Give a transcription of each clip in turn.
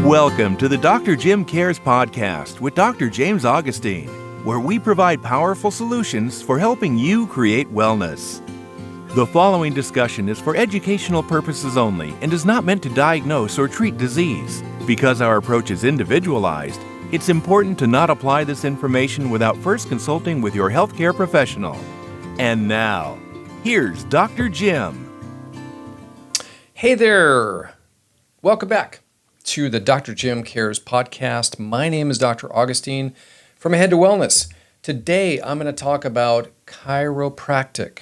Welcome to the Dr. Jim Cares podcast with Dr. James Augustine, where we provide powerful solutions for helping you create wellness. The following discussion is for educational purposes only and is not meant to diagnose or treat disease. Because our approach is individualized, it's important to not apply this information without first consulting with your healthcare professional. And now, here's Dr. Jim. Hey there. Welcome back to the Dr. Jim Cares podcast. My name is Dr. Augustine from Ahead to Wellness. Today, I'm going to talk about chiropractic.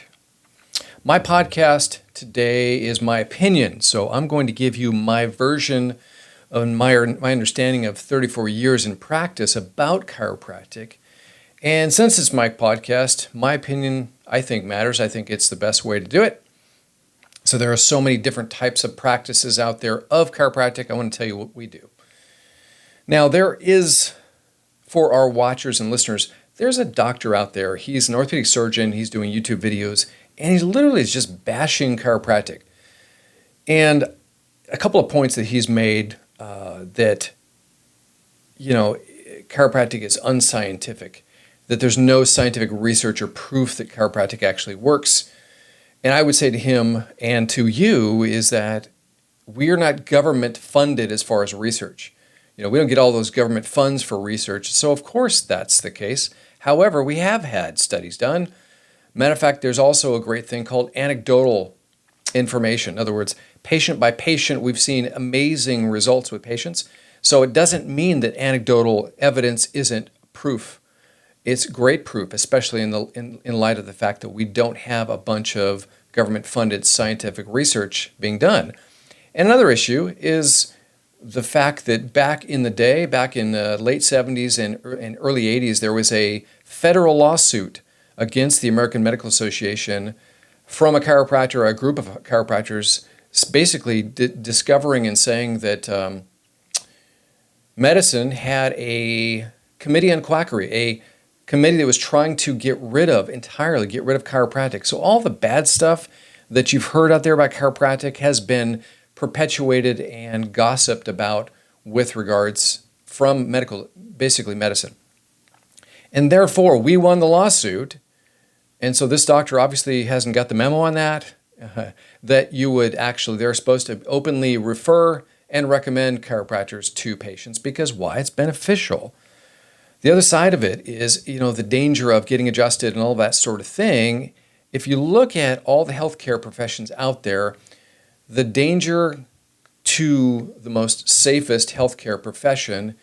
My podcast today is my opinion, so I'm going to give you my version of my understanding of 34 years in practice about chiropractic. And since it's my podcast, my opinion, I think, matters. I think it's the best way to do it. So there are so many different types of practices out there of chiropractic. I want to tell you what we do. Now, there is, for our watchers and listeners, there's a doctor out there. He's an orthopedic surgeon. He's doing YouTube videos, and he literally is just bashing chiropractic. And a couple of points that he's made that, chiropractic is unscientific, that there's no scientific research or proof that chiropractic actually works. And I would say to him and to you is that we're not government funded as far as research. We don't get all those government funds for research. So of course that's the case. However, we have had studies done. Matter of fact, there's also a great thing called anecdotal information. In other words, patient by patient, we've seen amazing results with patients. So it doesn't mean that anecdotal evidence isn't proof. It's great proof, especially in light of the fact that we don't have a bunch of government-funded scientific research being done. And another issue is the fact that back in the day, back in the late 70s and early 80s, there was a federal lawsuit against the American Medical Association from a chiropractor, a group of chiropractors, basically discovering and saying that medicine had a committee on quackery, a committee that was trying to entirely get rid of chiropractic. So all the bad stuff that you've heard out there about chiropractic has been perpetuated and gossiped about with regards from basically medicine. And therefore, we won the lawsuit. And so this doctor obviously hasn't got the memo on that, that they're supposed to openly refer and recommend chiropractors to patients because why? It's beneficial. The other side of it is, the danger of getting adjusted and all that sort of thing. If you look at all the healthcare professions out there, the danger to the most safest healthcare profession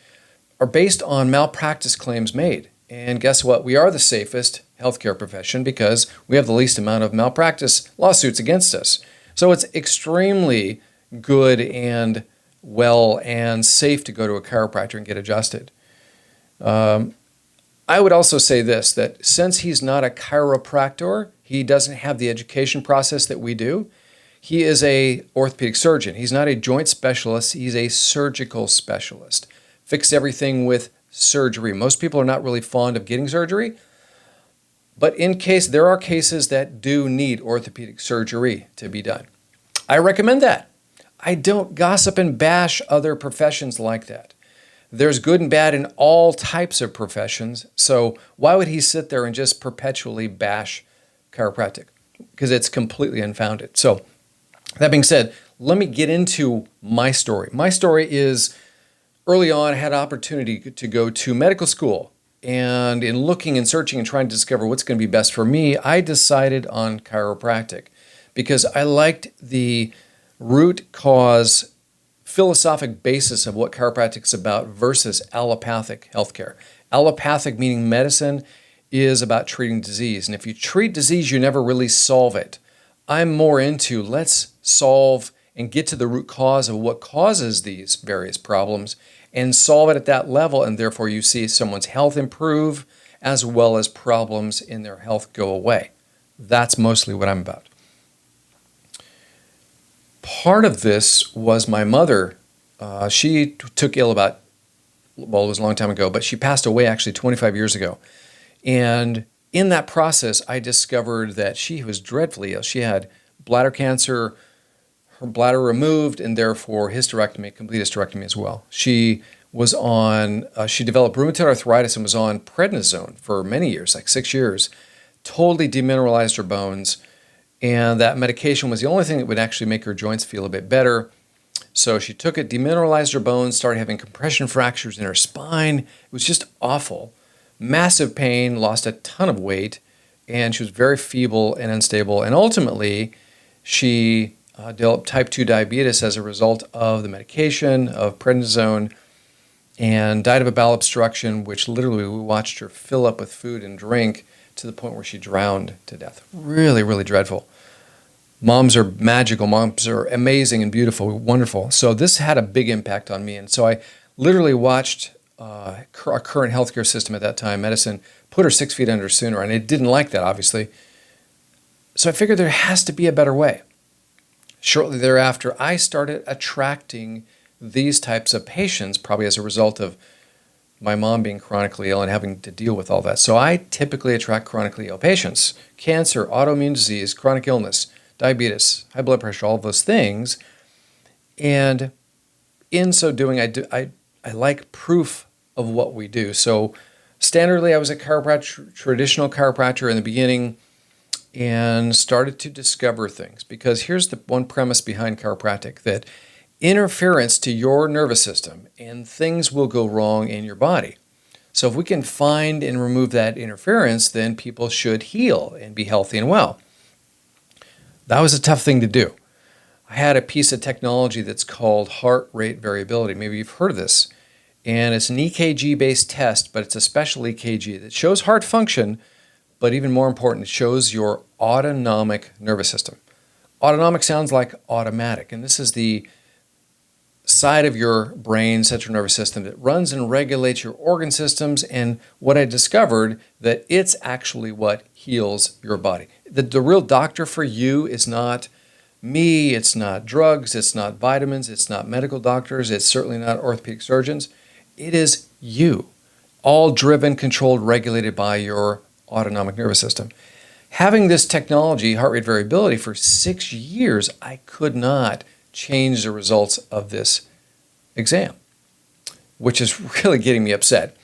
are based on malpractice claims made. And guess what? We are the safest healthcare profession because we have the least amount of malpractice lawsuits against us. So it's extremely good and well and safe to go to a chiropractor and get adjusted. I would also say this, that since he's not a chiropractor, he doesn't have the education process that we do. He is a orthopedic surgeon. He's not a joint specialist. He's a surgical specialist. Fix everything with surgery. Most people are not really fond of getting surgery, but there are cases that do need orthopedic surgery to be done. I recommend that. I don't gossip and bash other professions like that. There's good and bad in all types of professions, so why would he sit there and just perpetually bash chiropractic? Because it's completely unfounded. So, that being said, let me get into my story. My story is, early on, I had an opportunity to go to medical school, and in looking and searching and trying to discover what's going to be best for me, I decided on chiropractic because I liked the root cause philosophic basis of what chiropractic is about versus allopathic healthcare. Allopathic meaning medicine is about treating disease. And if you treat disease, you never really solve it. I'm more into let's solve and get to the root cause of what causes these various problems and solve it at that level. And therefore you see someone's health improve as well as problems in their health go away. That's mostly what I'm about. Part of this was my mother. She took ill it was a long time ago, but she passed away actually 25 years ago. And in that process, I discovered that she was dreadfully ill. She had bladder cancer, her bladder removed, and therefore hysterectomy, complete hysterectomy as well. She was on, she developed rheumatoid arthritis and was on prednisone for many years, like 6 years, totally demineralized her bones. And that medication was the only thing that would actually make her joints feel a bit better. So she took it, demineralized her bones, started having compression fractures in her spine. It was just awful. Massive pain, lost a ton of weight, and she was very feeble and unstable. And ultimately, she developed type 2 diabetes as a result of the medication, of prednisone, and died of a bowel obstruction, which literally we watched her fill up with food and drink to the point where she drowned to death. Really, really dreadful. Moms are magical. Moms are amazing and beautiful, wonderful. So this had a big impact on me. And so I literally watched our current healthcare system at that time, medicine, put her 6 feet under sooner. And I didn't like that, obviously. So I figured there has to be a better way. Shortly thereafter, I started attracting these types of patients, probably as a result of my mom being chronically ill and having to deal with all that. So I typically attract chronically ill patients: cancer, autoimmune disease, chronic illness, diabetes, high blood pressure, all of those things. And in so doing, I like proof of what we do. So standardly, I was a chiropractor, traditional chiropractor in the beginning, and started to discover things. Because here's the one premise behind chiropractic, that interference to your nervous system and things will go wrong in your body. So if we can find and remove that interference, then people should heal and be healthy and well. That was a tough thing to do. I had a piece of technology that's called heart rate variability. Maybe you've heard of this. And it's an EKG-based test, but it's a special EKG that shows heart function, but even more important, it shows your autonomic nervous system. Autonomic sounds like automatic, and this is the side of your brain, central nervous system, that runs and regulates your organ systems. And what I discovered, that it's actually what heals your body. The real doctor for you is not me, it's not drugs, it's not vitamins, it's not medical doctors, it's certainly not orthopedic surgeons. It is you, all driven, controlled, regulated by your autonomic nervous system. Having this technology, heart rate variability, for 6 years, I could not change the results of this exam, which is really getting me upset.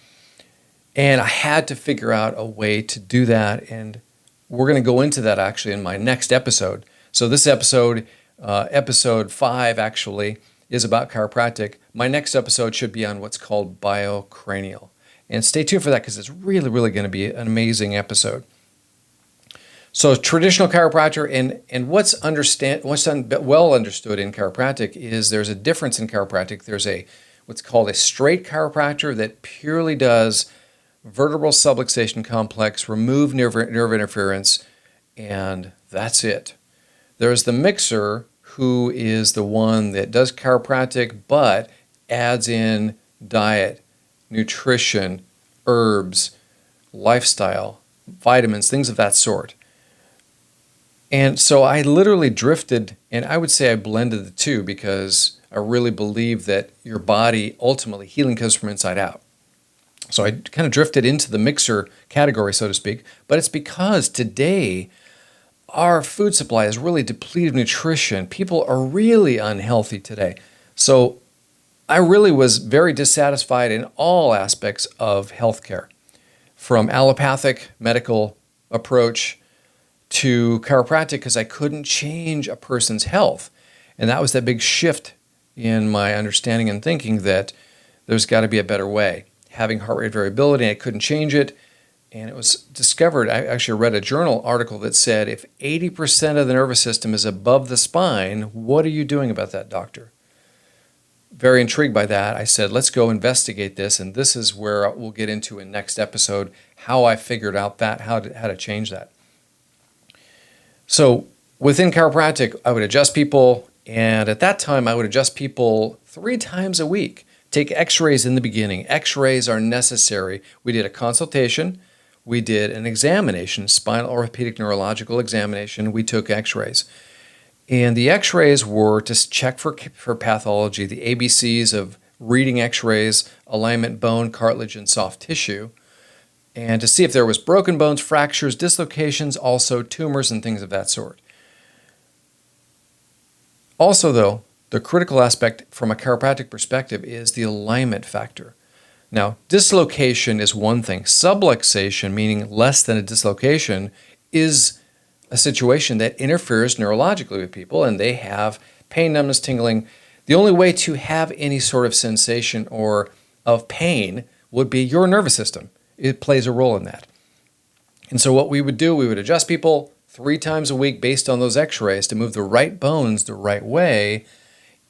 And I had to figure out a way to do that, and we're going to go into that actually in my next episode. So this episode, episode 5 actually, is about chiropractic. My next episode should be on what's called biocranial. And stay tuned for that, because it's really, really going to be an amazing episode. So traditional chiropractor, and what's well understood in chiropractic is there's a difference in chiropractic. There's what's called a straight chiropractor that purely does vertebral subluxation complex, remove nerve interference, and that's it. There's the mixer, who is the one that does chiropractic but adds in diet, nutrition, herbs, lifestyle, vitamins, things of that sort. And so I literally drifted, and I would say I blended the two, because I really believe that your body, ultimately, healing comes from inside out. So I kind of drifted into the mixer category, so to speak, but it's because today our food supply is really depleted of nutrition. People are really unhealthy today. So I really was very dissatisfied in all aspects of healthcare, from allopathic medical approach to chiropractic, because I couldn't change a person's health. And that was that big shift in my understanding and thinking, that there's got to be a better way. Having heart rate variability, I couldn't change it. And it was discovered, I actually read a journal article that said, if 80% of the nervous system is above the spine, what are you doing about that, doctor? Very intrigued by that. I said, let's go investigate this. And this is where we'll get into in next episode, how I figured out that, how to change that. So within chiropractic, I would adjust people, and at that time, I would adjust people 3 times a week. Take X-rays in the beginning. X-rays are necessary. We did a consultation. We did an examination, spinal orthopedic neurological examination. We took X-rays. And the X-rays were to check for pathology, the ABCs of reading X-rays, alignment, bone, cartilage, and soft tissue, and to see if there was broken bones, fractures, dislocations, also tumors and things of that sort. Also, though, the critical aspect from a chiropractic perspective is the alignment factor. Now, dislocation is one thing. Subluxation, meaning less than a dislocation, is a situation that interferes neurologically with people, and they have pain, numbness, tingling. The only way to have any sort of sensation or of pain would be your nervous system. It plays a role in that. And so what we would do, we would adjust people 3 times a week based on those x-rays to move the right bones the right way.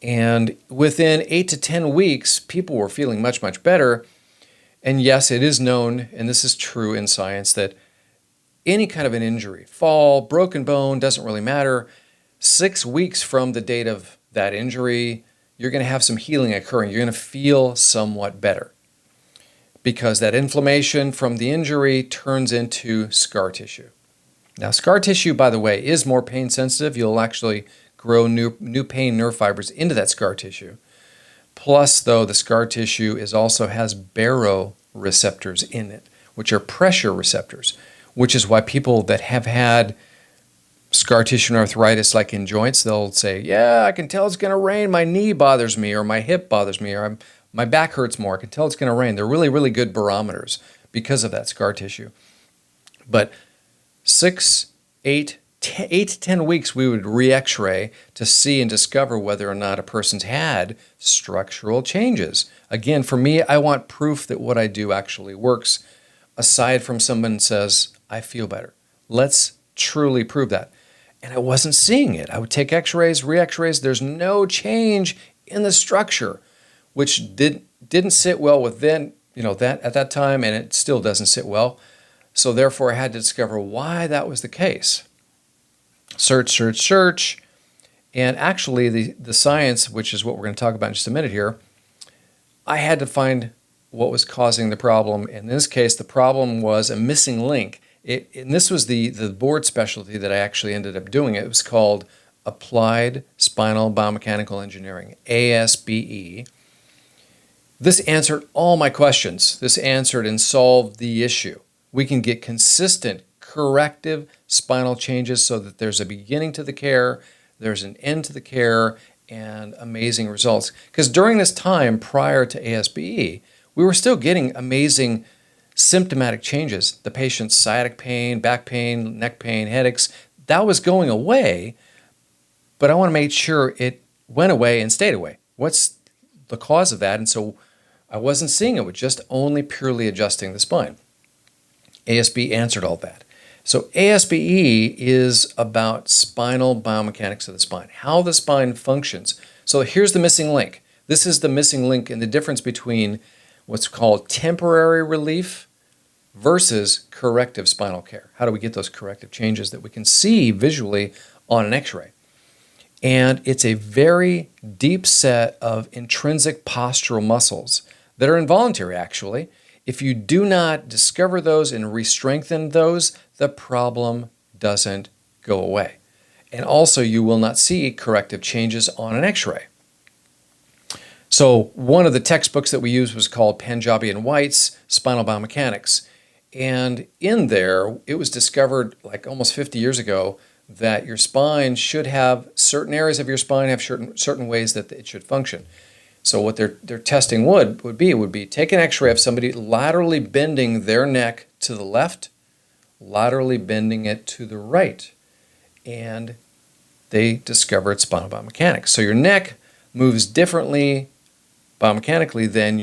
And within 8 to 10 weeks, people were feeling much, much better. And yes, it is known, and this is true in science, that any kind of an injury, fall, broken bone, doesn't really matter. 6 weeks from the date of that injury, you're going to have some healing occurring. You're going to feel somewhat better because that inflammation from the injury turns into scar tissue. Now, scar tissue, by the way, is more pain sensitive. You'll actually grow new pain nerve fibers into that scar tissue. Plus, though, the scar tissue also has baroreceptors in it, which are pressure receptors, which is why people that have had scar tissue and arthritis, like in joints, they'll say, yeah, I can tell it's going to rain. My knee bothers me, or my hip bothers me, or my back hurts more. I can tell it's going to rain. They're really, really good barometers because of that scar tissue. But 8 to 10 weeks, we would re-x-ray to see and discover whether or not a person's had structural changes. Again, for me, I want proof that what I do actually works, aside from someone says, I feel better. Let's truly prove that. And I wasn't seeing it. I would take x-rays, re-x-rays. There's no change in the structure, which didn't sit well with that at that time, and it still doesn't sit well. So therefore, I had to discover why that was the case. Search. And actually, the science, which is what we're going to talk about in just a minute here, I had to find what was causing the problem. In this case, the problem was a missing link. And this was the board specialty that I actually ended up doing. It was called Applied Spinal Biomechanical Engineering, ASBE. This answered all my questions. This answered and solved the issue. We can get consistent corrective spinal changes so that there's a beginning to the care, there's an end to the care, and amazing results. Because during this time prior to ASBE, we were still getting amazing symptomatic changes. The patient's sciatic pain, back pain, neck pain, headaches, that was going away, but I want to make sure it went away and stayed away. What's the cause of that? And so I wasn't seeing it with just only purely adjusting the spine. ASBE answered all that. So ASBE is about spinal biomechanics of the spine, how the spine functions. So here's the missing link. This is the missing link in the difference between what's called temporary relief versus corrective spinal care. How do we get those corrective changes that we can see visually on an x-ray? And it's a very deep set of intrinsic postural muscles that are involuntary, actually. If you do not discover those and re-strengthen those, the problem doesn't go away. And also, you will not see corrective changes on an x-ray. So one of the textbooks that we used was called Panjabi and White's Spinal Biomechanics. And in there, it was discovered like almost 50 years ago that your spine should have, certain areas of your spine have certain ways that it should function. So what their testing would be take an x-ray of somebody laterally bending their neck to the left, laterally bending it to the right. And they discovered spinal biomechanics. So your neck moves differently biomechanically than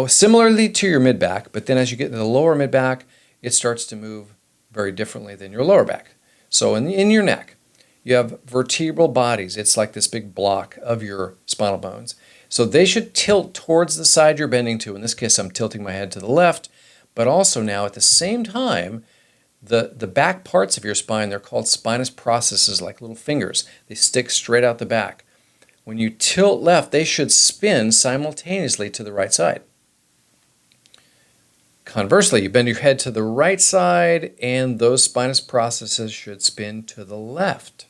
similarly to your mid-back, but then as you get into the lower mid-back, it starts to move very differently than your lower back. So in your neck, you have vertebral bodies. It's like this big block of your spinal bones. So they should tilt towards the side you're bending to. In this case, I'm tilting my head to the left, but also now at the same time, the back parts of your spine, they're called spinous processes, like little fingers. They stick straight out the back. When you tilt left, they should spin simultaneously to the right side. Conversely, you bend your head to the right side, and those spinous processes should spin to the left.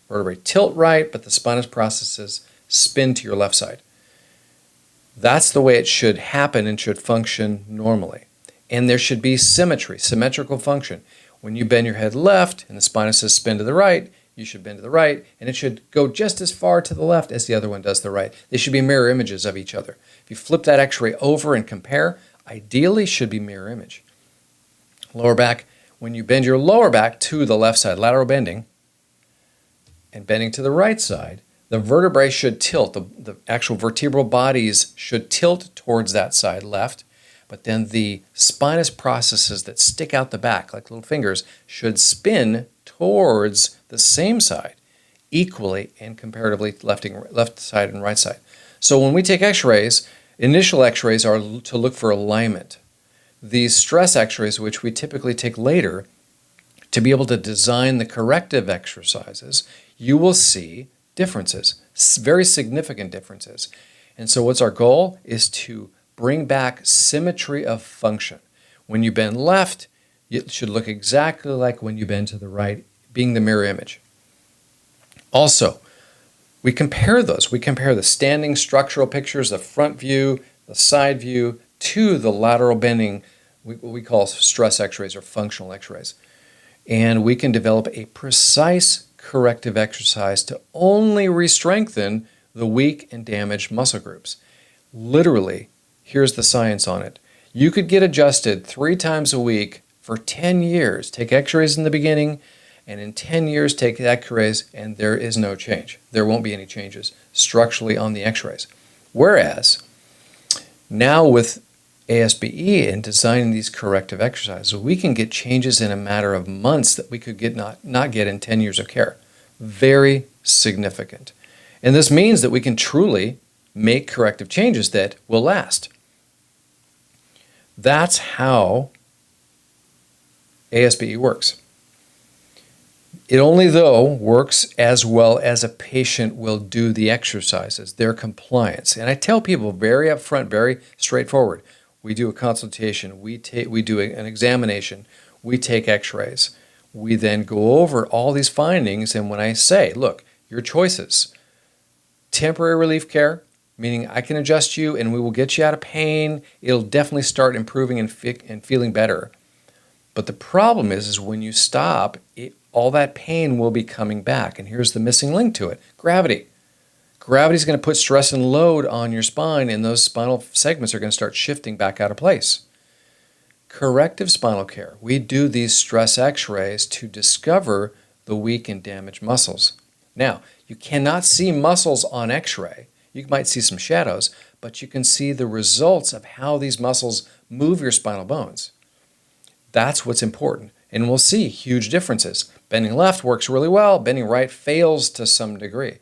Vertebrae tilt right, but the spinous processes spin to your left side. That's the way it should happen and should function normally. And there should be symmetry, symmetrical function. When you bend your head left and the spinuses spin to the right, you should bend to the right, and it should go just as far to the left as the other one does the right. They should be mirror images of each other. If you flip that x-ray over and compare, ideally should be mirror image. Lower back, when you bend your lower back to the left side, lateral bending, and bending to the right side, the vertebrae should tilt. The actual vertebral bodies should tilt towards that side, left, but then the spinous processes that stick out the back like little fingers should spin towards the same side, equally and comparatively left side and right side. So when we take x-rays, initial x-rays are to look for alignment. These stress x-rays, which we typically take later, to be able to design the corrective exercises, you will see differences, very significant differences. And so what's our goal is to bring back symmetry of function. When you bend left, it should look exactly like when you bend to the right, being the mirror image. Also, we compare those. We compare the standing structural pictures, the front view, the side view, to the lateral bending, what we call stress x-rays or functional x-rays. And we can develop a precise corrective exercise to only re-strengthen the weak and damaged muscle groups. Literally, here's the science on it. You could get adjusted 3 times a week for 10 years. Take x-rays in the beginning, and in 10 years take x-rays, and there is no change. There won't be any changes structurally on the x-rays. Whereas, now with ASBE and designing these corrective exercises, we can get changes in a matter of months that we could not get in 10 years of care. Very significant. And this means that we can truly make corrective changes that will last. That's how ASBE works. It only, though, works as well as a patient will do the exercises, their compliance. And I tell people very upfront, very straightforward. We do a consultation, we do an examination, we take x-rays. We then go over all these findings, and when I say, look, your choices, temporary relief care, meaning I can adjust you and we will get you out of pain, it'll definitely start improving and feeling better. But the problem is when you stop, all that pain will be coming back. And here's the missing link to it, gravity. Gravity is going to put stress and load on your spine, and those spinal segments are going to start shifting back out of place. Corrective spinal care. We do these stress x-rays to discover the weak and damaged muscles. Now, you cannot see muscles on x-ray. You might see some shadows, but you can see the results of how these muscles move your spinal bones. That's what's important. And we'll see huge differences. Bending left works really well. Bending right fails to some degree.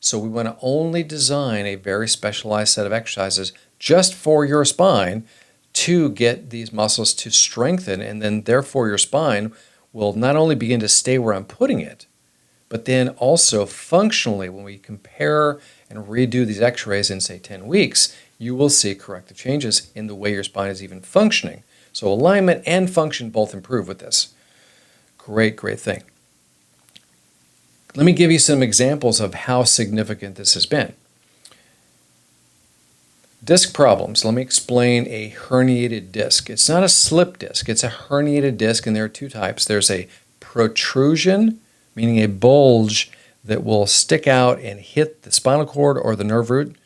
So we want to only design a very specialized set of exercises just for your spine to get these muscles to strengthen, and then therefore your spine will not only begin to stay where I'm putting it, but then also functionally, when we compare and redo these x-rays in, say, 10 weeks, you will see corrective changes in the way your spine is even functioning. So alignment and function both improve with this. Great, great thing. Let me give you some examples of how significant this has been. Disc problems. Let me explain a herniated disc. It's not a slip disc. It's a herniated disc, and there are 2 types. There's a protrusion, meaning a bulge that will stick out and hit the spinal cord or the nerve root,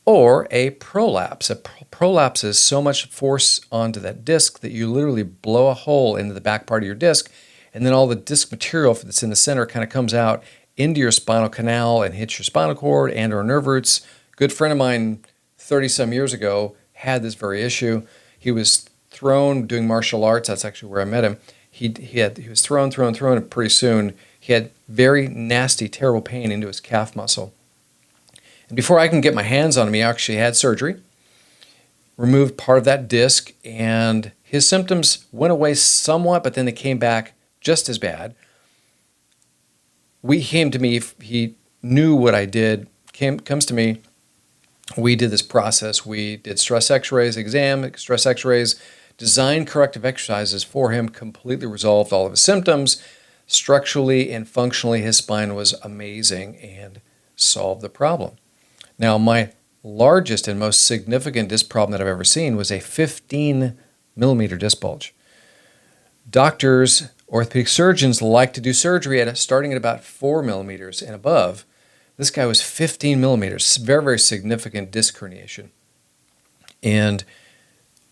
or a prolapse. A prolapse is so much force onto that disc that you literally blow a hole into the back part of your disc, and then all the disc material that's in the center kind of comes out into your spinal canal and hits your spinal cord and or nerve roots. A good friend of mine 30-some years ago had this very issue. He was thrown doing martial arts. That's actually where I met him. He was thrown, and pretty soon he had very nasty, terrible pain into his calf muscle. And before I can get my hands on him, he actually had surgery, removed part of that disc, and his symptoms went away somewhat, but then they came back just as bad. He came to me, he knew what I did, comes to me. We did this process. We did stress x-rays, stress x-rays, designed corrective exercises for him, completely resolved all of his symptoms. Structurally and functionally, his spine was amazing and solved the problem. Now, my largest and most significant disc problem that I've ever seen was a 15 millimeter disc bulge. Doctors Orthopedic surgeons like to do surgery starting at about 4 millimeters and above. This guy was 15 millimeters, very, very significant disc herniation. And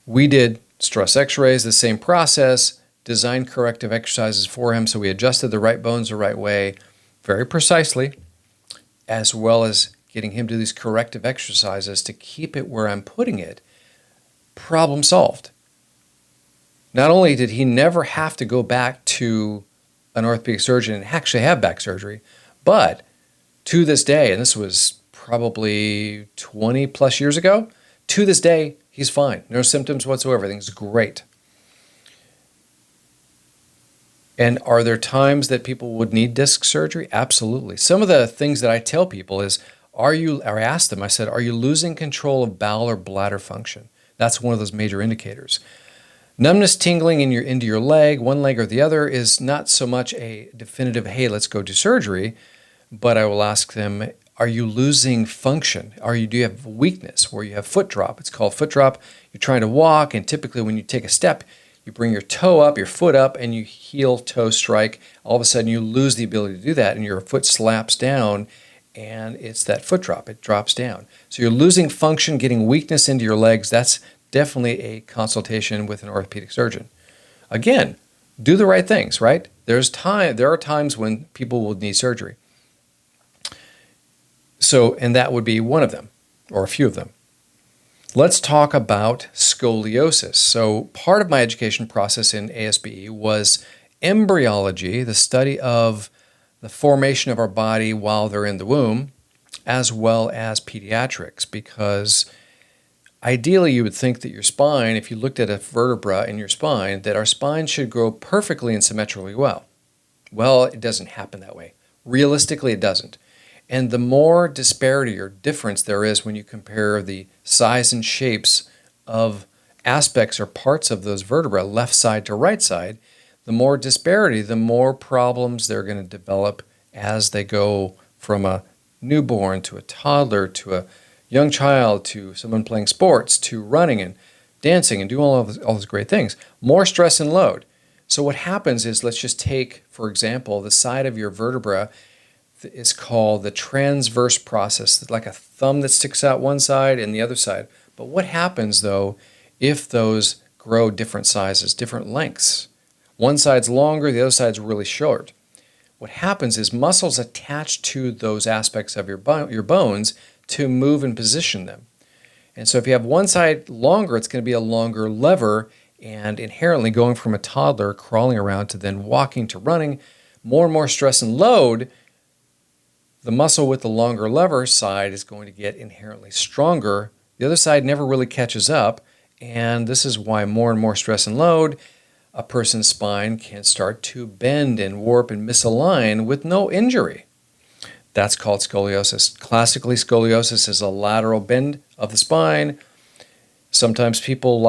we did stress X-rays, the same process, designed corrective exercises for him, so we adjusted the right bones the right way, very precisely, as well as getting him to these corrective exercises to keep it where I'm putting it. Problem solved. Not only did he never have to go back to an orthopedic surgeon and actually have back surgery, but to this day, and this was probably 20 plus years ago, to this day, he's fine. No symptoms whatsoever. Everything's great. And are there times that people would need disc surgery? Absolutely. Some of the things that I tell people is, I asked them, I said, are you losing control of bowel or bladder function? That's one of those major indicators. Numbness, tingling into your leg, one leg or the other, is not so much a definitive, hey, let's go do surgery, but I will ask them, are you losing function? Do you have weakness where you have foot drop? It's called foot drop. You're trying to walk, and typically when you take a step, you bring your toe up, your foot up, and you heel toe strike. All of a sudden you lose the ability to do that, and your foot slaps down, and it's that foot drop. It drops down. So you're losing function, getting weakness into your legs. That's definitely a consultation with an orthopedic surgeon. Again, do the right things, right? There are times when people will need surgery. So, and that would be one of them, or a few of them. Let's talk about scoliosis. So part of my education process in ASBE was embryology, the study of the formation of our body while they're in the womb, as well as pediatrics, because ideally you would think that your spine, if you looked at a vertebra in your spine, that our spine should grow perfectly and symmetrically well. Well, it doesn't happen that way. Realistically, it doesn't. And the more disparity or difference there is when you compare the size and shapes of aspects or parts of those vertebrae, left side to right side, the more disparity, the more problems they're going to develop as they go from a newborn to a toddler to a young child to someone playing sports to running and dancing and doing all those great things. More stress and load. So what happens is, let's just take, for example, the side of your vertebra is called the transverse process, like a thumb that sticks out one side and the other side. But what happens, though, if those grow different sizes, different lengths? One side's longer, the other side's really short. What happens is muscles attach to those aspects of your bones to move and position them. And so if you have one side longer, it's going to be a longer lever, and inherently going from a toddler crawling around to then walking to running, more and more stress and load, the muscle with the longer lever side is going to get inherently stronger. The other side never really catches up, and this is why more and more stress and load, a person's spine can start to bend and warp and misalign with no injury. That's called scoliosis. Classically, scoliosis is a lateral bend of the spine. Sometimes people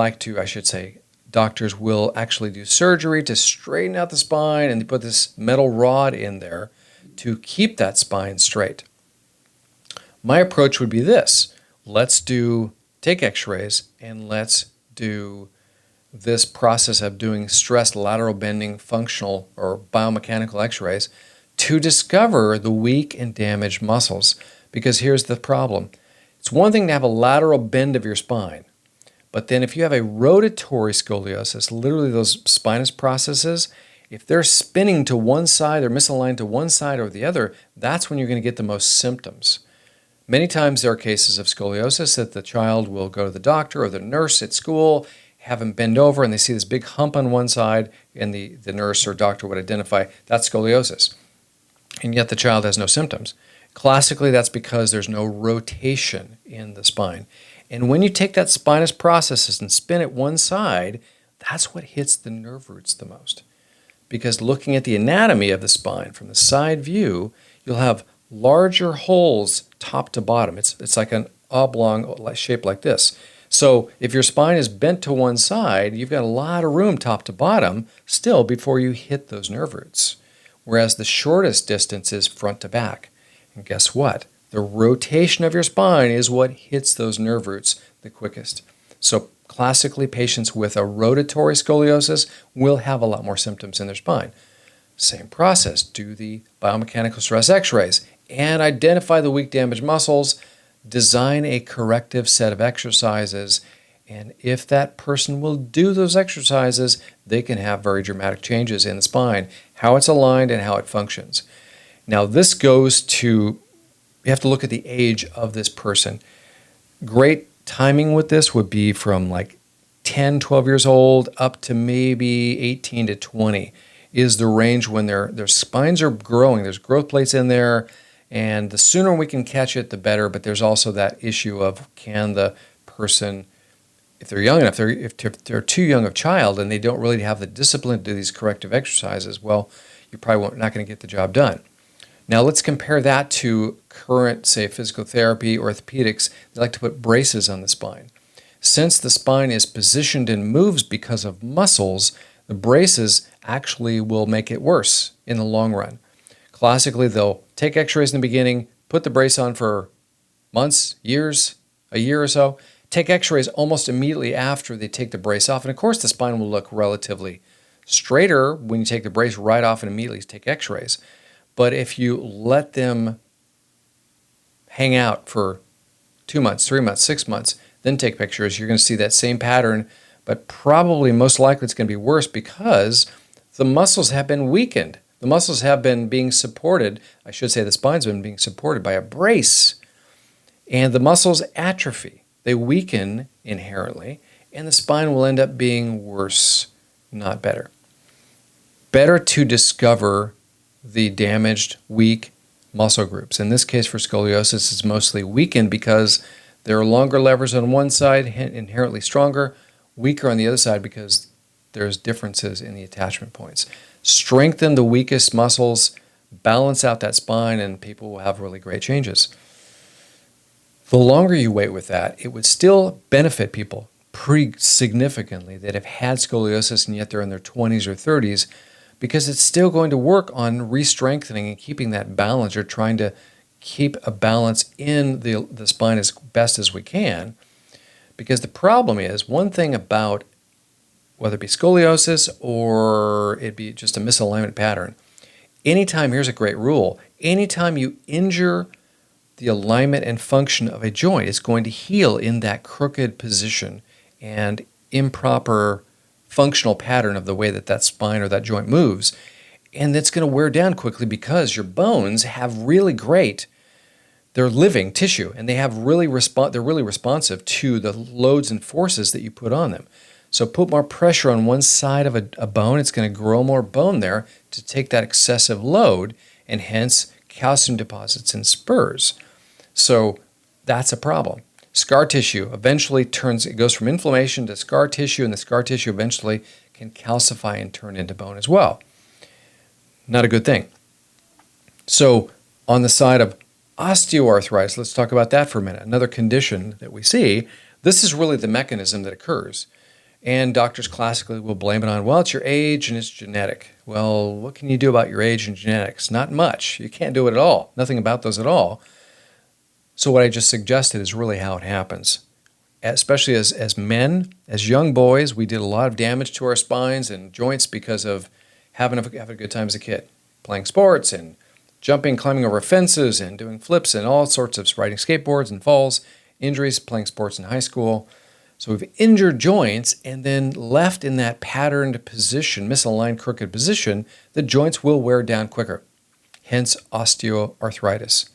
doctors will actually do surgery to straighten out the spine, and they put this metal rod in there to keep that spine straight. My approach would be this. Let's take X-rays, and let's do this process of doing stress lateral bending functional or biomechanical X-rays to discover the weak and damaged muscles. Because here's the problem. It's one thing to have a lateral bend of your spine, but then if you have a rotatory scoliosis, literally those spinous processes, if they're spinning to one side or misaligned to one side or the other, that's when you're going to get the most symptoms. Many times there are cases of scoliosis that the child will go to the doctor or the nurse at school, have them bend over, and they see this big hump on one side, and the nurse or doctor would identify that's scoliosis. And yet the child has no symptoms. Classically, that's because there's no rotation in the spine. And when you take that spinous processes and spin it one side, that's what hits the nerve roots the most. Because looking at the anatomy of the spine from the side view, you'll have larger holes top to bottom. It's like an oblong shape like this. So if your spine is bent to one side, you've got a lot of room top to bottom still before you hit those nerve roots. Whereas the shortest distance is front to back. And guess what? The rotation of your spine is what hits those nerve roots the quickest. So Classically, patients with a rotatory scoliosis will have a lot more symptoms in their spine. Same process, do the biomechanical stress X-rays and identify the weak damaged muscles, design a corrective set of exercises, and if that person will do those exercises, they can have very dramatic changes in the spine, how it's aligned and how it functions. Now this goes to, you have to look at the age of this person. Great timing with this would be from like 10, 12 years old up to maybe 18 to 20 is the range when their spines are growing. There's growth plates in there, and the sooner we can catch it, the better. But there's also that issue of, can the person, if they're young enough, if they're too young of child and they don't really have the discipline to do these corrective exercises, well, you're probably not going to get the job done. Now let's compare that to current, say, physical therapy, orthopedics. They like to put braces on the spine. Since the spine is positioned and moves because of muscles, the braces actually will make it worse in the long run. Classically, they'll take x-rays in the beginning, put the brace on for months, years, a year or so, take x-rays almost immediately after they take the brace off. And of course, the spine will look relatively straighter when you take the brace right off and immediately take x-rays. But if you let them hang out for 2 months, 3 months, 6 months, then take pictures, you're going to see that same pattern, but probably most likely it's going to be worse because the muscles have been weakened. The muscles have been being supported, I should say the spine's been being supported by a brace, and the muscles atrophy. They weaken inherently, and the spine will end up being worse, not better. Better to discover the damaged, weak muscle groups. In this case for scoliosis, it's mostly weakened because there are longer levers on one side, inherently stronger, weaker on the other side because there's differences in the attachment points. Strengthen the weakest muscles, balance out that spine, and people will have really great changes. The longer you wait with that, it would still benefit people pretty significantly that have had scoliosis and yet they're in their 20s or 30s, because it's still going to work on re-strengthening and keeping that balance. You're trying to keep a balance in the spine as best as we can, because the problem is, one thing about whether it be scoliosis or it be just a misalignment pattern, anytime, here's a great rule, anytime you injure the alignment and function of a joint, it's going to heal in that crooked position and improper functional pattern of the way that spine or that joint moves. And it's going to wear down quickly because your bones have really great, they're living tissue, and they have they're really responsive to the loads and forces that you put on them. So put more pressure on one side of a bone, it's going to grow more bone there to take that excessive load, and hence calcium deposits and spurs. So that's a problem. Scar tissue eventually it goes from inflammation to scar tissue, and the scar tissue eventually can calcify and turn into bone as well. Not a good thing. So on the side of osteoarthritis, let's talk about that for a minute. Another condition that we see, this is really the mechanism that occurs. And doctors classically will blame it on, well, it's your age and it's genetic. Well, what can you do about your age and genetics? Not much. You can't do it at all. Nothing about those at all. So what I just suggested is really how it happens. Especially as men, as young boys, we did a lot of damage to our spines and joints because of having a good time as a kid, playing sports and jumping, climbing over fences and doing flips and all sorts of riding skateboards and falls, injuries, playing sports in high school. So we've injured joints and then left in that patterned position, misaligned, crooked position, the joints will wear down quicker, hence osteoarthritis.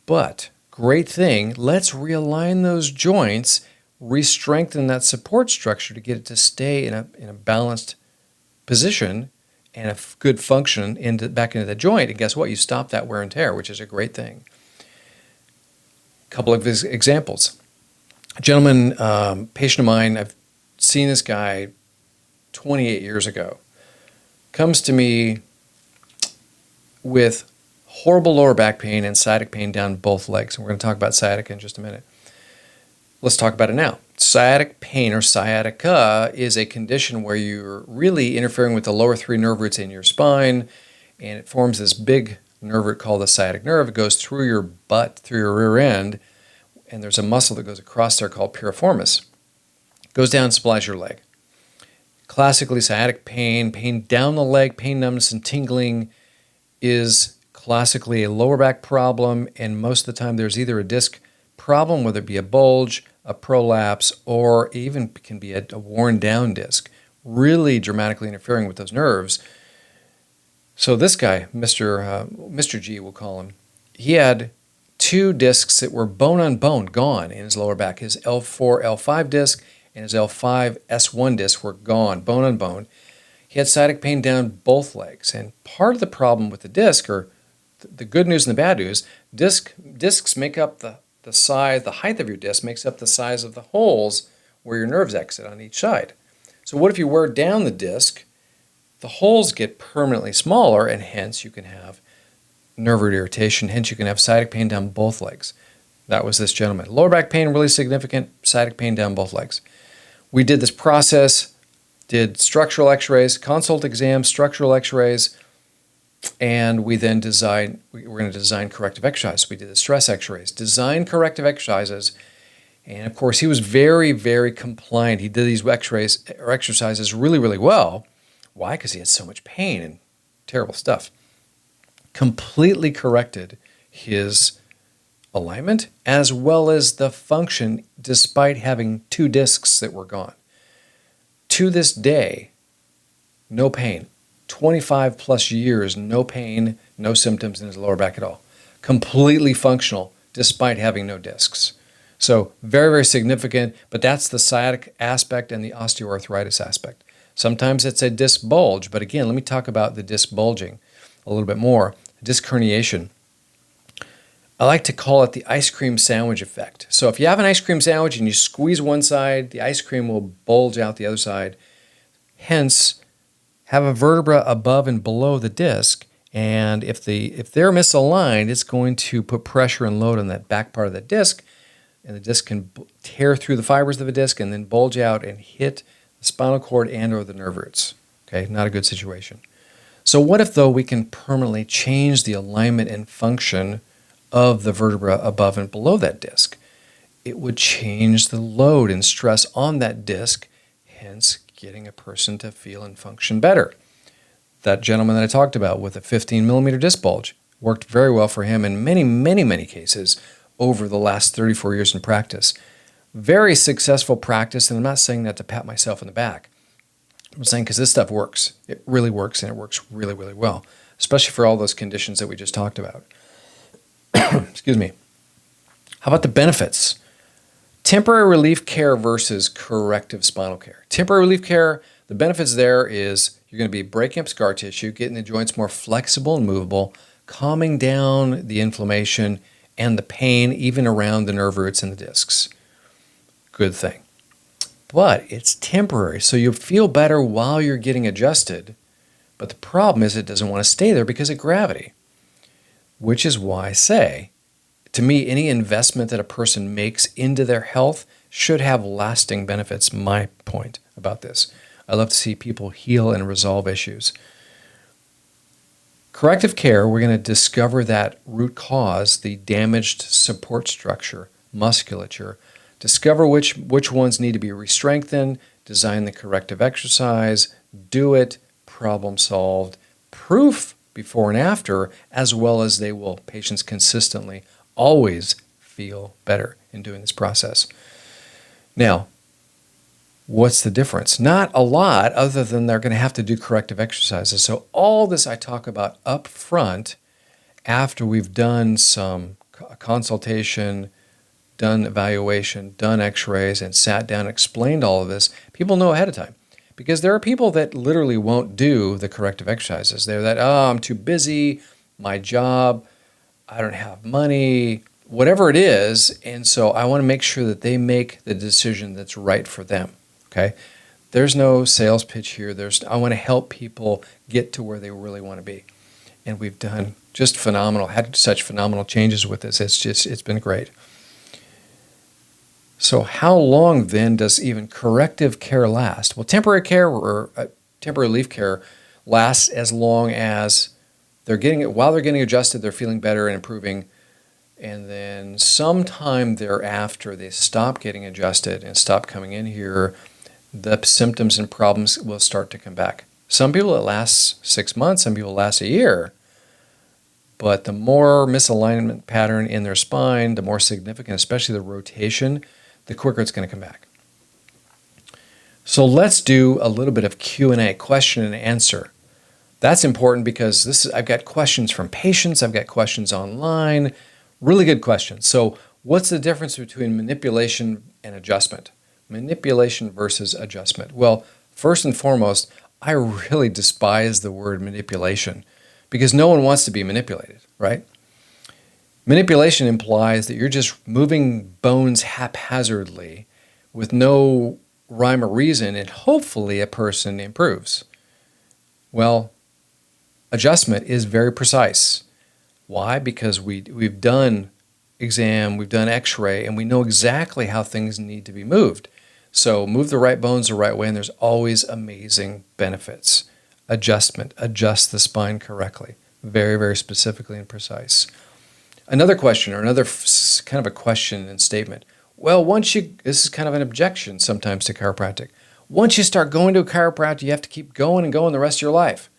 But great thing, let's realign those joints, re-strengthen that support structure to get it to stay in a balanced position and a good function back into the joint. And guess what? You stop that wear and tear, which is a great thing. A couple of examples. A gentleman, patient of mine, I've seen this guy 28 years ago, comes to me with horrible lower back pain and sciatic pain down both legs. And we're going to talk about sciatica in just a minute. Let's talk about it now. Sciatic pain or sciatica is a condition where you're really interfering with the lower three nerve roots in your spine, and it forms this big nerve root called the sciatic nerve. It goes through your butt, through your rear end, and there's a muscle that goes across there called piriformis. Goes down and splash your leg. Classically, sciatic pain, pain down the leg, pain, numbness, and tingling is classically a lower back problem, and most of the time there's either a disc problem, whether it be a bulge, a prolapse, or even can be a worn down disc, really dramatically interfering with those nerves. So this guy, Mr. G, we'll call him, he had 2 discs that were bone on bone, gone in his lower back. His L4, L5 disc and his L5, S1 disc were gone, bone on bone. He had sciatic pain down both legs. And part of the problem with the disc, or the good news and the bad news, discs make up the size, the height of your disc makes up the size of the holes where your nerves exit on each side. So what if you wear down the disc? The holes get permanently smaller, and hence you can have nerve root irritation, hence you can have sciatic pain down both legs. That was this gentleman. Lower back pain, really significant, sciatic pain down both legs. We did this process, did structural x-rays, consult exams, structural x-rays, and we then we're going to design corrective exercises. We did the stress x-rays, design corrective exercises, and of course he was very, very compliant. He did these x-rays or exercises really, really well. Why? Because he had so much pain and terrible stuff. Completely corrected his alignment as well as the function despite having 2 discs that were gone. To this day, no pain. 25 plus years, no pain, no symptoms in his lower back at all. Completely functional despite having no discs. So very, very significant, but that's the sciatic aspect and the osteoarthritis aspect. Sometimes it's a disc bulge, but again, let me talk about the disc bulging a little bit more. Disc herniation. I like to call it the ice cream sandwich effect. So if you have an ice cream sandwich and you squeeze one side, the ice cream will bulge out the other side. Hence, have a vertebra above and below the disc, and if they're misaligned, it's going to put pressure and load on that back part of the disc, and the disc can tear through the fibers of the disc and then bulge out and hit the spinal cord and or the nerve roots. Okay, not a good situation. So what if, though, we can permanently change the alignment and function of the vertebra above and below that disc? It would change the load and stress on that disc, hence getting a person to feel and function better. That gentleman that I talked about with a 15 millimeter disc bulge worked very well for him in many, many, many cases over the last 34 years in practice. Very successful practice, and I'm not saying that to pat myself in the back. I'm saying because this stuff works. It really works, and it works really, really well, especially for all those conditions that we just talked about. Excuse me. How about the benefits? Temporary relief care versus corrective spinal care. Temporary relief care, the benefits there is you're going to be breaking up scar tissue, getting the joints more flexible and movable, calming down the inflammation and the pain even around the nerve roots and the discs. Good thing. But it's temporary, so you'll feel better while you're getting adjusted. But the problem is it doesn't want to stay there because of gravity, which is why I say, to me, any investment that a person makes into their health should have lasting benefits. My point about this. I love to see people heal and resolve issues. Corrective care, we're going to discover that root cause, the damaged support structure, musculature, discover which ones need to be re-strengthened, design the corrective exercise, do it, problem solved, proof before and after, as well as patients consistently always feel better in doing this process. Now, what's the difference? Not a lot, other than they're going to have to do corrective exercises. So all this I talk about up front, after we've done some consultation, done evaluation, done x-rays, and sat down and explained all of this, people know ahead of time. Because there are people that literally won't do the corrective exercises. They're that, I'm too busy, my job, I don't have money, whatever it is, and so I want to make sure that they make the decision that's right for them, okay? There's no sales pitch here. I want to help people get to where they really want to be. And we've done just phenomenal, had such phenomenal changes with this. It's been great. So how long then does even corrective care last? Well, temporary care or temporary relief care lasts as long as while they're getting adjusted, they're feeling better and improving. And then sometime thereafter, they stop getting adjusted and stop coming in here. The symptoms and problems will start to come back. Some people it lasts 6 months, some people it lasts a year. But the more misalignment pattern in their spine, the more significant, especially the rotation, the quicker it's going to come back. So let's do a little bit of Q&A, question and answer. That's important because I've got questions from patients, I've got questions online, really good questions. So what's the difference between manipulation and adjustment? Manipulation versus adjustment. Well, first and foremost, I really despise the word manipulation because no one wants to be manipulated, right? Manipulation implies that you're just moving bones haphazardly with no rhyme or reason, and hopefully a person improves. Well, adjustment is very precise. Why? Because we've done exam, we've done X-ray, and we know exactly how things need to be moved. So move the right bones the right way, and there's always amazing benefits. Adjustment, adjust the spine correctly, very, very specifically and precise. Another question, or another kind of a question and statement. Well, this is kind of an objection sometimes to chiropractic. Once you start going to a chiropractor, you have to keep going and going the rest of your life.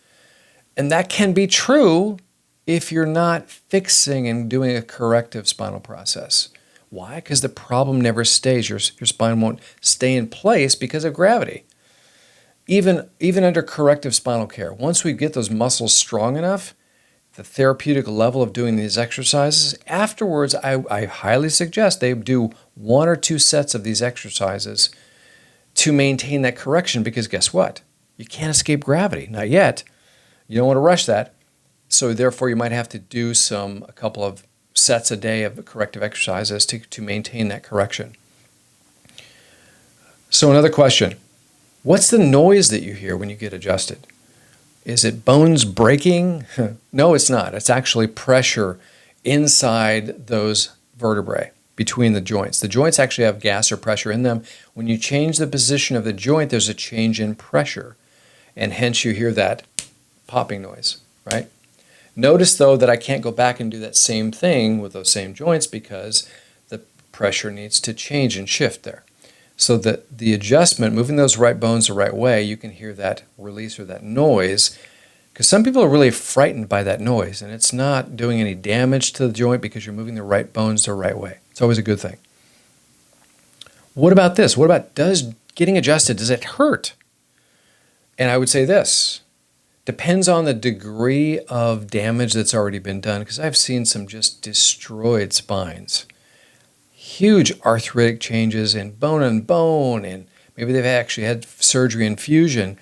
And that can be true if you're not fixing and doing a corrective spinal process. Why? Because the problem never stays. Your spine won't stay in place because of gravity. Even under corrective spinal care, once we get those muscles strong enough, the therapeutic level of doing these exercises, afterwards I highly suggest they do 1 or 2 sets of these exercises to maintain that correction, because guess what? You can't escape gravity, not yet. You don't want to rush that. So therefore you might have to do a couple of sets a day of corrective exercises to maintain that correction. So another question. What's the noise that you hear when you get adjusted? Is it bones breaking? No, it's not. It's actually pressure inside those vertebrae between the joints. The joints actually have gas or pressure in them. When you change the position of the joint, there's a change in pressure, and hence you hear that popping noise, right? Notice, though, that I can't go back and do that same thing with those same joints because the pressure needs to change and shift there. So that the adjustment, moving those right bones the right way, you can hear that release or that noise, because some people are really frightened by that noise, and it's not doing any damage to the joint because you're moving the right bones the right way. It's always a good thing. What about this? What about getting adjusted, does it hurt? And I would say this. Depends on the degree of damage that's already been done, because I've seen some just destroyed spines. Huge arthritic changes in bone and bone, and maybe they've actually had surgery and fusion.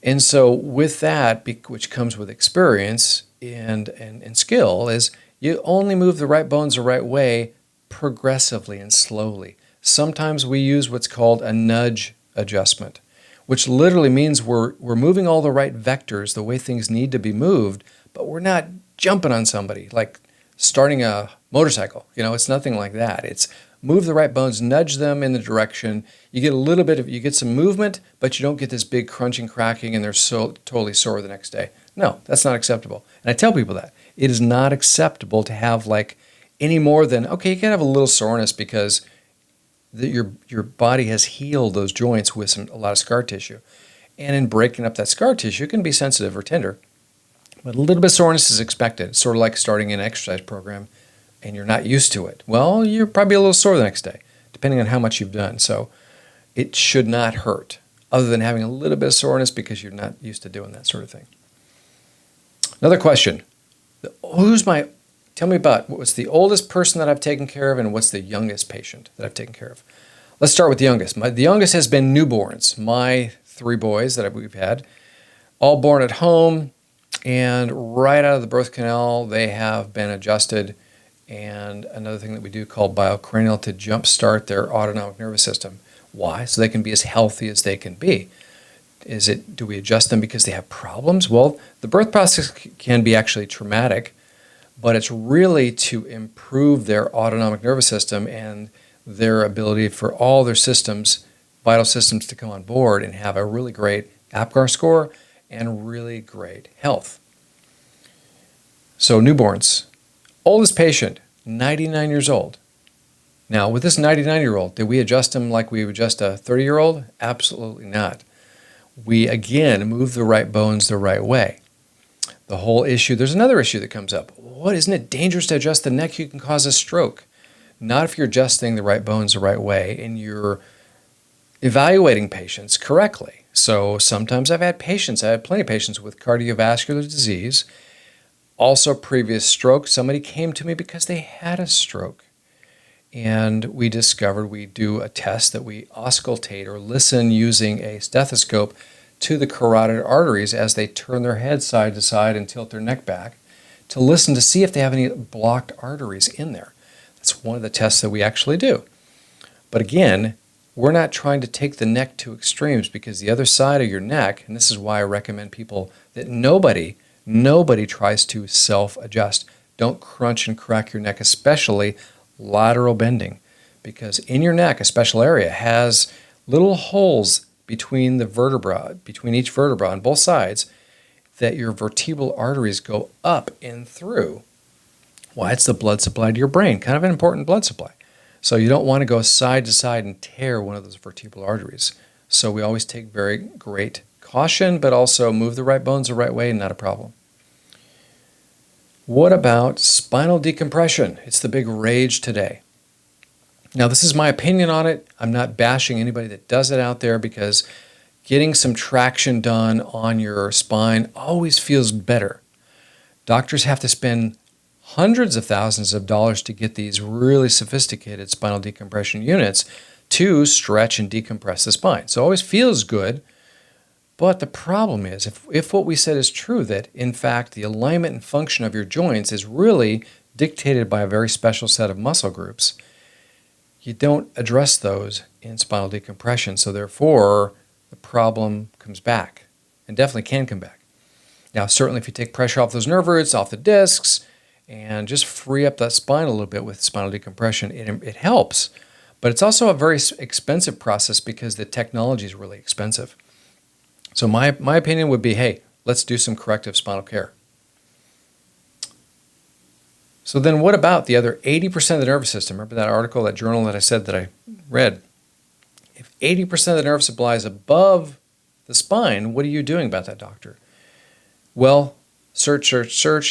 And so with that, which comes with experience and skill, is you only move the right bones the right way progressively and slowly. Sometimes we use what's called a nudge adjustment, which literally means we're moving all the right vectors the way things need to be moved, but we're not jumping on somebody like starting a motorcycle. It's nothing like that. It's move the right bones, nudge them in the direction. You get some movement, but you don't get this big crunching, cracking, and they're so totally sore the next day. No, that's not acceptable. And I tell people that. It is not acceptable to have any more than, okay, you can have a little soreness because your body has healed those joints with a lot of scar tissue. And in breaking up that scar tissue, it can be sensitive or tender. But a little bit of soreness is expected. It's sort of like starting an exercise program and you're not used to it. Well, you're probably a little sore the next day, depending on how much you've done. So it should not hurt, other than having a little bit of soreness because you're not used to doing that sort of thing. Another question. Tell me about what's the oldest person that I've taken care of and what's the youngest patient that I've taken care of. Let's start with the youngest. The youngest has been newborns. My 3 boys that we've had, all born at home, and right out of the birth canal, they have been adjusted. And another thing that we do called biocranial to jumpstart their autonomic nervous system. Why? So they can be as healthy as they can be. Do we adjust them because they have problems? Well, the birth process can be actually traumatic, but it's really to improve their autonomic nervous system and their ability for all their systems, vital systems, to come on board and have a really great APGAR score and really great health. So newborns. Oldest patient, 99 years old. Now, with this 99-year-old, did we adjust him like we would adjust a 30-year-old? Absolutely not. We, again, move the right bones the right way. The whole issue, there's another issue that comes up. Isn't it dangerous to adjust the neck? You can cause a stroke. Not if you're adjusting the right bones the right way and you're evaluating patients correctly. So sometimes I had plenty of patients with cardiovascular disease, also previous stroke. Somebody came to me because they had a stroke. And we discovered we do a test that we auscultate or listen using a stethoscope to the carotid arteries as they turn their head side to side and tilt their neck back to listen to see if they have any blocked arteries in there. That's one of the tests that we actually do. But again, we're not trying to take the neck to extremes because the other side of your neck, and this is why I recommend people that nobody tries to self-adjust. Don't crunch and crack your neck, especially lateral bending, because in your neck, a special area has little holes between the vertebra, between each vertebra on both sides, that your vertebral arteries go up and through. Why? It's the blood supply to your brain, kind of an important blood supply. So you don't want to go side to side and tear one of those vertebral arteries. So we always take very great caution, but also move the right bones the right way, not a problem. What about spinal decompression? It's the big rage today. Now, this is my opinion on it. I'm not bashing anybody that does it out there because getting some traction done on your spine always feels better. Doctors have to spend hundreds of thousands of dollars to get these really sophisticated spinal decompression units to stretch and decompress the spine. So it always feels good. But the problem is, if what we said is true, that in fact the alignment and function of your joints is really dictated by a very special set of muscle groups, you don't address those in spinal decompression. So therefore, the problem comes back, and definitely can come back. Now, certainly if you take pressure off those nerve roots, off the discs, and just free up that spine a little bit with spinal decompression, it helps. But it's also a very expensive process because the technology is really expensive. So my opinion would be, hey, let's do some corrective spinal care. So then what about the other 80% of the nervous system? Remember that article, that journal that I said that I read? If 80% of the nerve supply is above the spine, what are you doing about that, doctor? Well, search,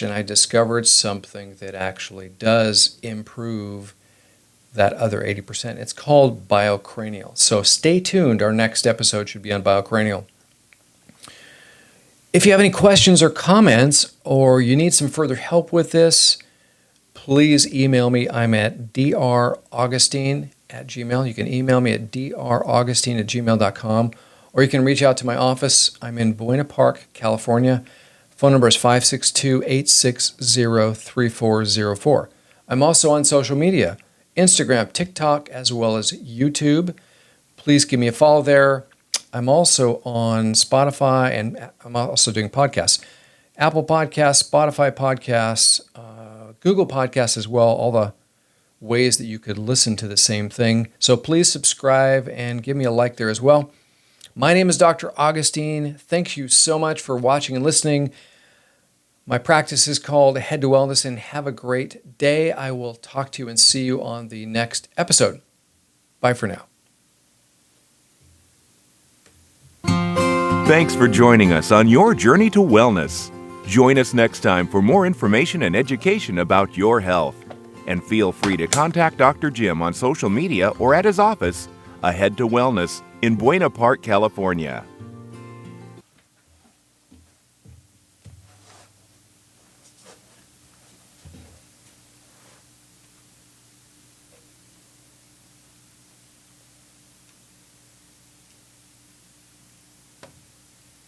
and I discovered something that actually does improve that other 80%. It's called biocranial. So stay tuned. Our next episode should be on biocranial. If you have any questions or comments, or you need some further help with this, please email me. I'm at draugustine@gmail.com. You can email me at draugustine@gmail.com, or you can reach out to my office. I'm in Buena Park, California. Phone number is 562-860-3404. I'm also on social media, Instagram, TikTok, as well as YouTube. Please give me a follow there. I'm also on Spotify, and I'm also doing podcasts. Apple Podcasts, Spotify Podcasts, Google Podcasts as well, all the ways that you could listen to the same thing. So please subscribe and give me a like there as well. My name is Dr. Augustine. Thank you so much for watching and listening. My practice is called Head to Wellness, and have a great day. I will talk to you and see you on the next episode. Bye for now. Thanks for joining us on your journey to wellness. Join us next time for more information and education about your health. And feel free to contact Dr. Jim on social media or at his office, Head to Wellness in Buena Park, California.